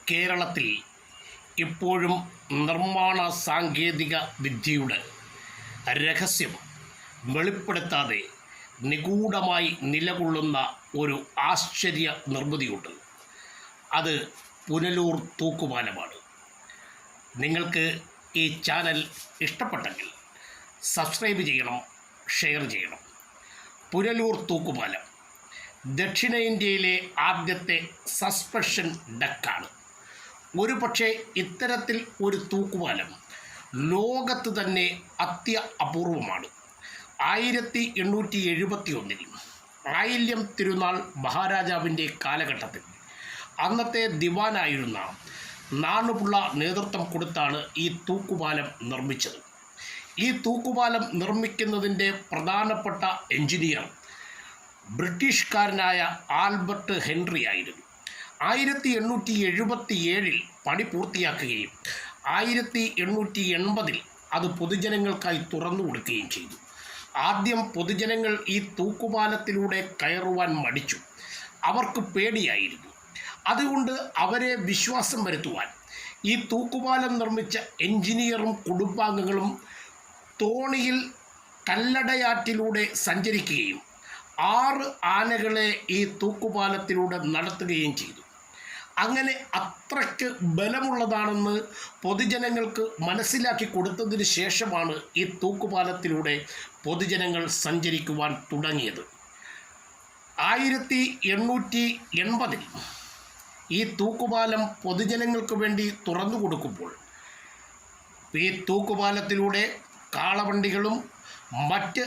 കേരളത്തിൽ ഇപ്പോഴും നിർമ്മാണ സാങ്കേതിക വിദ്യയുടെ രഹസ്യം വെളിപ്പെടുത്താതെ നിഗൂഢമായി നിലകൊള്ളുന്ന ഒരു ആശ്ചര്യ നിർമ്മിതിയുണ്ട്. അത് പുനലൂർ തൂക്കുപാലമാണ്. നിങ്ങൾക്ക് ഈ ചാനൽ ഇഷ്ടപ്പെട്ടെങ്കിൽ സബ്സ്ക്രൈബ് ചെയ്യണം, ഷെയർ ചെയ്യണം. പുനലൂർ തൂക്കുപാലം ദക്ഷിണേന്ത്യയിലെ ആദ്യത്തെ സസ്പെൻഷൻ ഡക്കാണ്. ഒരു പക്ഷേ ഇത്തരത്തിൽ ഒരു തൂക്കുപാലം ലോകത്ത് തന്നെ അപൂർവമാണ്. 1871 ആയില്യം തിരുനാൾ മഹാരാജാവിൻ്റെ കാലഘട്ടത്തിൽ അന്നത്തെ ദിവാനായിരുന്ന നാണുപിള്ള നേതൃത്വം കൊടുത്താണ് ഈ തൂക്കുപാലം നിർമ്മിച്ചത്. ഈ തൂക്കുപാലം നിർമ്മിക്കുന്നതിൻ്റെ പ്രധാനപ്പെട്ട എഞ്ചിനീയർ ബ്രിട്ടീഷുകാരനായ ആൽബർട്ട് ഹെൻറി ആയിരുന്നു. 1877 പണി പൂർത്തിയാക്കുകയും 1880 അത് പൊതുജനങ്ങൾക്കായി തുറന്നു കൊടുക്കുകയും ചെയ്തു. ആദ്യം പൊതുജനങ്ങൾ ഈ തൂക്കുപാലത്തിലൂടെ കയറുവാൻ മടിച്ചു. അവർക്ക് പേടിയായിരുന്നു. അതുകൊണ്ട് അവരെ വിശ്വാസം വരുത്തുവാൻ ഈ തൂക്കുപാലം നിർമ്മിച്ച എഞ്ചിനീയറും കുടുംബാംഗങ്ങളും തോണിയിൽ കല്ലടയാറ്റിലൂടെ സഞ്ചരിക്കുകയും 6 ആനകളെ ഈ തൂക്കുപാലത്തിലൂടെ നടത്തുകയും ചെയ്തു. അങ്ങനെ അത്രയ്ക്ക് ബലമുള്ളതാണെന്ന് പൊതുജനങ്ങൾക്ക് മനസ്സിലാക്കി കൊടുത്തതിന് ശേഷമാണ് ഈ തൂക്കുപാലത്തിലൂടെ പൊതുജനങ്ങൾ സഞ്ചരിക്കുവാൻ തുടങ്ങിയത്. 1880 ഈ തൂക്കുപാലം പൊതുജനങ്ങൾക്ക് വേണ്ടി തുറന്നു കൊടുക്കുമ്പോൾ ഈ തൂക്കുപാലത്തിലൂടെ കാളവണ്ടികളും മറ്റ്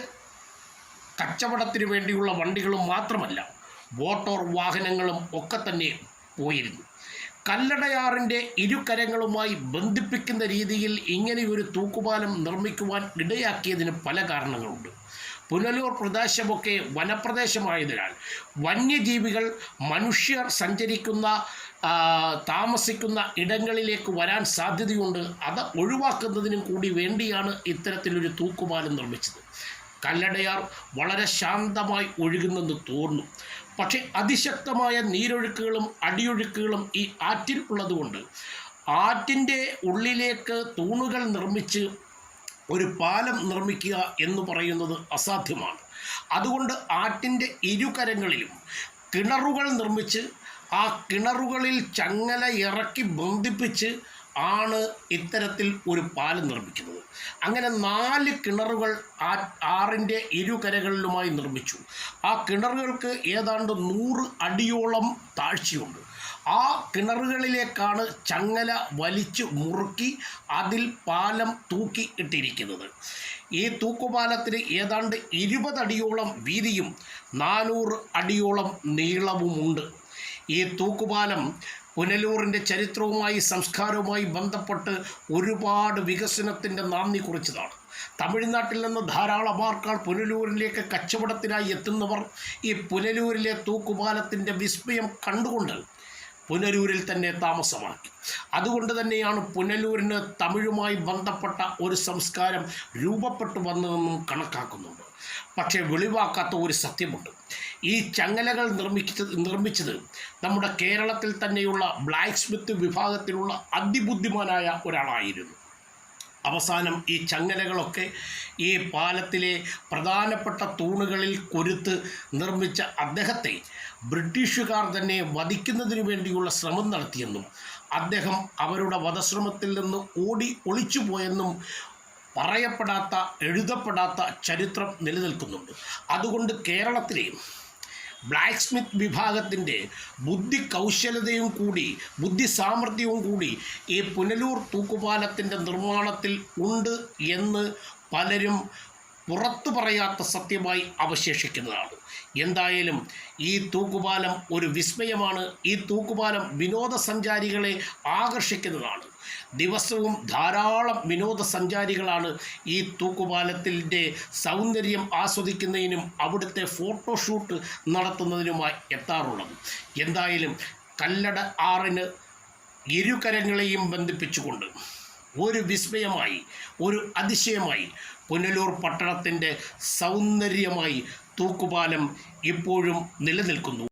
കച്ചവടത്തിന് വേണ്ടിയുള്ള വണ്ടികളും മാത്രമല്ല, മോട്ടോർ വാഹനങ്ങളും ഒക്കെ തന്നെ പോയിരുന്നു. കല്ലടയാറിൻ്റെ ഇരുകരങ്ങളുമായി ബന്ധിപ്പിക്കുന്ന രീതിയിൽ ഇങ്ങനെയൊരു തൂക്കുപാലം നിർമ്മിക്കുവാൻ ഇടയാക്കിയതിന് പല കാരണങ്ങളുണ്ട്. പുനലൂർ പ്രദേശമൊക്കെ വനപ്രദേശമായതിനാൽ വന്യജീവികൾ മനുഷ്യർ സഞ്ചരിക്കുന്ന താമസിക്കുന്ന ഇടങ്ങളിലേക്ക് വരാൻ സാധ്യതയുണ്ട്. അത് ഒഴിവാക്കുന്നതിനും കൂടി വേണ്ടിയാണ് ഇത്തരത്തിലൊരു തൂക്കുപാലം നിർമ്മിച്ചത്. കല്ലടയാർ വളരെ ശാന്തമായി ഒഴുകുന്നെന്ന് തോന്നുന്നു. പക്ഷേ അതിശക്തമായ നീരൊഴുക്കുകളും അടിയൊഴുക്കുകളും ഈ ആറ്റിൽ ഉള്ളതുകൊണ്ട് ആറ്റിൻ്റെ ഉള്ളിലേക്ക് തൂണുകൾ നിർമ്മിച്ച് ഒരു പാലം നിർമ്മിക്കുക എന്ന് പറയുന്നത് അസാധ്യമാണ്. അതുകൊണ്ട് ആറ്റിൻ്റെ ഇരുകരങ്ങളിലും കിണറുകൾ നിർമ്മിച്ച് ആ കിണറുകളിൽ ചങ്ങല ഇറക്കി ബന്ധിപ്പിച്ച് ആണ് ഇത്തരത്തിൽ ഒരു പാലം നിർമ്മിക്കുന്നത്. അങ്ങനെ 4 കിണറുകൾ ആറിൻ്റെ ഇരുകരകളിലുമായി നിർമ്മിച്ചു. ആ കിണറുകൾക്ക് ഏതാണ്ട് 100 അടിയോളം താഴ്ചയുണ്ട്. ആ കിണറുകളിലേക്കാണ് ചങ്ങല വലിച്ചു മുറുക്കി അതിൽ പാലം തൂക്കി ഇട്ടിരിക്കുന്നത്. ഈ തൂക്കുപാലത്തിന് ഏതാണ്ട് 20 അടിയോളം വീതിയും 400 അടിയോളം നീളവുമുണ്ട്. ഈ തൂക്കുപാലം പുനലൂരിൻ്റെ ചരിത്രവുമായി സംസ്കാരവുമായി ബന്ധപ്പെട്ട് ഒരുപാട് വികസനത്തിൻ്റെ നാന്ദി കുറിച്ചതാണ്. തമിഴ്നാട്ടിൽ നിന്ന് ധാരാളം ആൾക്കാർ പുനലൂരിലേക്ക് കച്ചവടത്തിനായി എത്തുന്നവർ ഈ പുനലൂരിലെ തൂക്കുപാലത്തിൻ്റെ വിസ്മയം കണ്ടുകൊണ്ട് പുനലൂരിൽ തന്നെ താമസമാക്കി. അതുകൊണ്ട് തന്നെയാണ് പുനലൂരിന് തമിഴുമായി ബന്ധപ്പെട്ട ഒരു സംസ്കാരം രൂപപ്പെട്ടു വന്നതെന്നും കണക്കാക്കുന്നുണ്ട്. പക്ഷേ വെളിവാക്കാത്ത ഒരു സത്യമുണ്ട്. ഈ ചങ്ങലകൾ നിർമ്മിച്ചത് നമ്മുടെ കേരളത്തിൽ തന്നെയുള്ള ബ്ലാക്ക് സ്മിത്ത് വിഭാഗത്തിലുള്ള അതിബുദ്ധിമാനായ ഒരാളായിരുന്നു. അവസാനം ഈ ചങ്ങലകളൊക്കെ ഈ പാലത്തിലെ പ്രധാനപ്പെട്ട തൂണുകളിൽ കൊരുത്ത് നിർമ്മിച്ച അദ്ദേഹത്തെ ബ്രിട്ടീഷുകാർ തന്നെ വധിക്കുന്നതിന് വേണ്ടിയുള്ള ശ്രമം നടത്തിയെന്നും അദ്ദേഹം അവരുടെ വധശ്രമത്തിൽ നിന്ന് ഒളിച്ചുപോയെന്നും പറയപ്പെടാത്ത എഴുതപ്പെടാത്ത ചരിത്രം നിലനിൽക്കുന്നുണ്ട്. അതുകൊണ്ട് കേരളത്തിലെ ബ്ലാക്ക് സ്മിത്ത് വിഭാഗത്തിൻ്റെ ബുദ്ധികൗശലതയും കൂടി ബുദ്ധിസാമർഥ്യവും കൂടി ഈ പുനലൂർ തൂക്കുപാലത്തിൻ്റെ നിർമ്മാണത്തിൽ ഉണ്ട് എന്ന് പലരും പുറത്തു പറയാത്ത സത്യമായി അവശേഷിക്കുന്നതാണ്. എന്തായാലും ഈ തൂക്കുപാലം ഒരു വിസ്മയമാണ്. ഈ തൂക്കുപാലം വിനോദസഞ്ചാരികളെ ആകർഷിക്കുന്നതാണ്. ദിവസവും ധാരാളം വിനോദസഞ്ചാരികളാണ് ഈ തൂക്കുപാലത്തിൻ്റെ സൗന്ദര്യം ആസ്വദിക്കുന്നതിനും അവിടുത്തെ ഫോട്ടോഷൂട്ട് നടത്തുന്നതിനുമായി എത്താറുള്ളത്. എന്തായാലും കല്ലട ആറിന് ഇരുകരങ്ങളെയും ബന്ധിപ്പിച്ചുകൊണ്ട് ഒരു വിസ്മയമായി, ഒരു അതിശയമായി പുനലൂർ പട്ടണത്തിൻ്റെ സൗന്ദര്യമായി തൂക്കുപാലം ഇപ്പോഴും നിലനിൽക്കുന്നു.